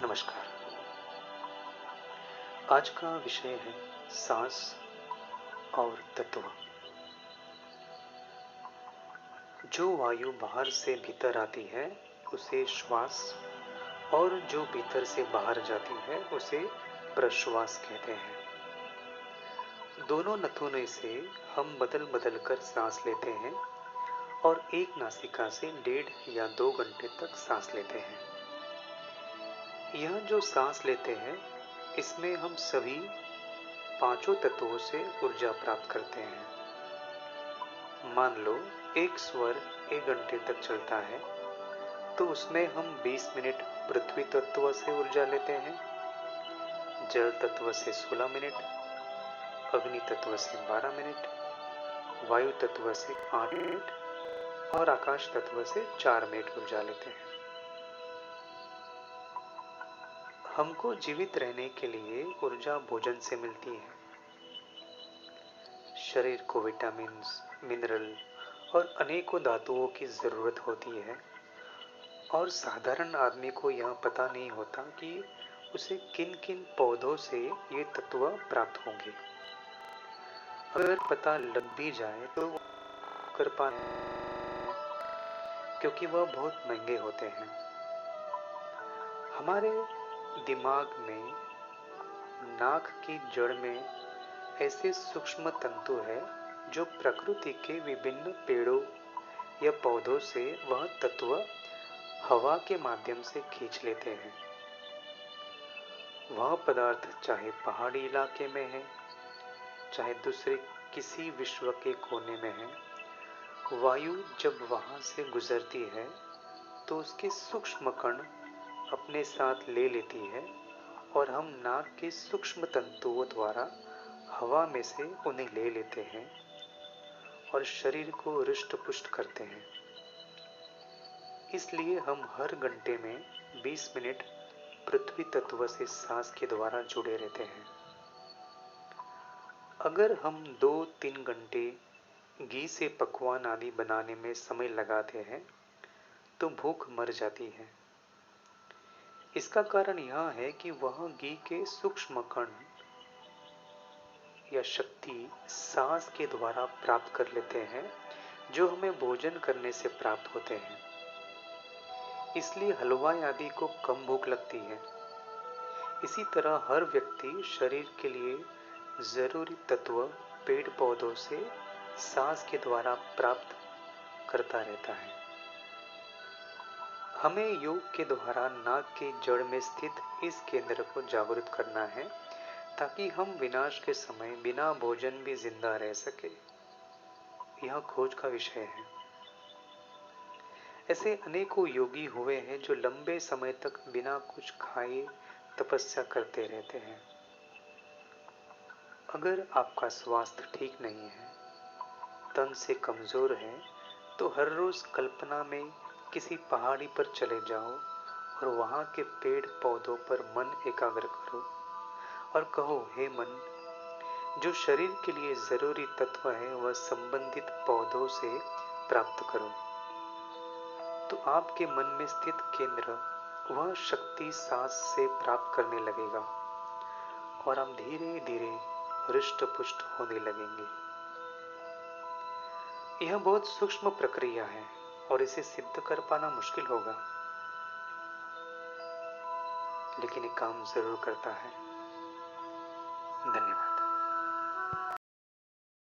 नमस्कार। आज का विषय है सांस और तत्व। जो वायु बाहर से भीतर आती है उसे श्वास और जो भीतर से बाहर जाती है उसे प्रश्वास कहते हैं। दोनों नथुने से हम बदल बदल कर सांस लेते हैं और एक नासिका से 1.5 या 2 घंटे तक सांस लेते हैं। यह जो सांस लेते हैं इसमें हम सभी पांचों तत्वों से ऊर्जा प्राप्त करते हैं। मान लो एक स्वर 1 घंटे तक चलता है तो उसमें हम 20 मिनट पृथ्वी तत्व से ऊर्जा लेते हैं, जल तत्व से 16 मिनट, अग्नि तत्व से 12 मिनट, वायु तत्व से 8 मिनट और आकाश तत्व से 4 मिनट ऊर्जा लेते हैं। हमको जीवित रहने के लिए ऊर्जा भोजन से मिलती है। शरीर को विटामिन्स, मिनरल और अनेकों धातुओं की जरूरत होती है और साधारण आदमी को यह पता नहीं होता कि उसे किन किन पौधों से ये तत्व प्राप्त होंगे। अगर पता लग भी जाए तो कर पाए क्योंकि वह बहुत महंगे होते हैं। हमारे दिमाग में नाक की जड़ में ऐसे सूक्ष्म तंतु है जो प्रकृति के विभिन्न पेड़ों या पौधों से वह तत्व हवा के माध्यम से खींच लेते हैं। वह पदार्थ चाहे पहाड़ी इलाके में है, चाहे दूसरे किसी विश्व के कोने में है, वायु जब वहां से गुजरती है तो उसके सूक्ष्म कण अपने साथ ले लेती है और हम नाक के सूक्ष्म तंतुओं द्वारा हवा में से उन्हें ले लेते हैं और शरीर को हृष्ट पुष्ट करते हैं। इसलिए हम हर घंटे में 20 मिनट पृथ्वी तत्व से सांस के द्वारा जुड़े रहते हैं। अगर हम 2-3 घंटे घी से पकवान आदि बनाने में समय लगाते हैं तो भूख मर जाती है। इसका कारण यह है कि वह घी के सूक्ष्म कण या शक्ति सांस के द्वारा प्राप्त कर लेते हैं जो हमें भोजन करने से प्राप्त होते हैं। इसलिए हलवाई आदि को कम भूख लगती है। इसी तरह हर व्यक्ति शरीर के लिए जरूरी तत्व पेड़ पौधों से सांस के द्वारा प्राप्त करता रहता है। हमें योग के द्वारा नाक की जड़ में स्थित इस केंद्र को जागृत करना है ताकि हम विनाश के समय बिना भोजन भी जिंदा रह सके। यह खोज का विषय है। ऐसे अनेकों योगी हुए हैं जो लंबे समय तक बिना कुछ खाए तपस्या करते रहते हैं। अगर आपका स्वास्थ्य ठीक नहीं है, तन से कमजोर है, तो हर रोज कल्पना में किसी पहाड़ी पर चले जाओ और वहां के पेड़ पौधों पर मन एकाग्र करो और कहो, हे मन, जो शरीर के लिए जरूरी तत्व है वह संबंधित पौधों से प्राप्त करो। तो आपके मन में स्थित केंद्र वह शक्ति सांस से प्राप्त करने लगेगा और आप धीरे धीरे हृष्ट पुष्ट होने लगेंगे। यह बहुत सूक्ष्म प्रक्रिया है और इसे सिद्ध कर पाना मुश्किल होगा, लेकिन ये काम जरूर करता है। धन्यवाद।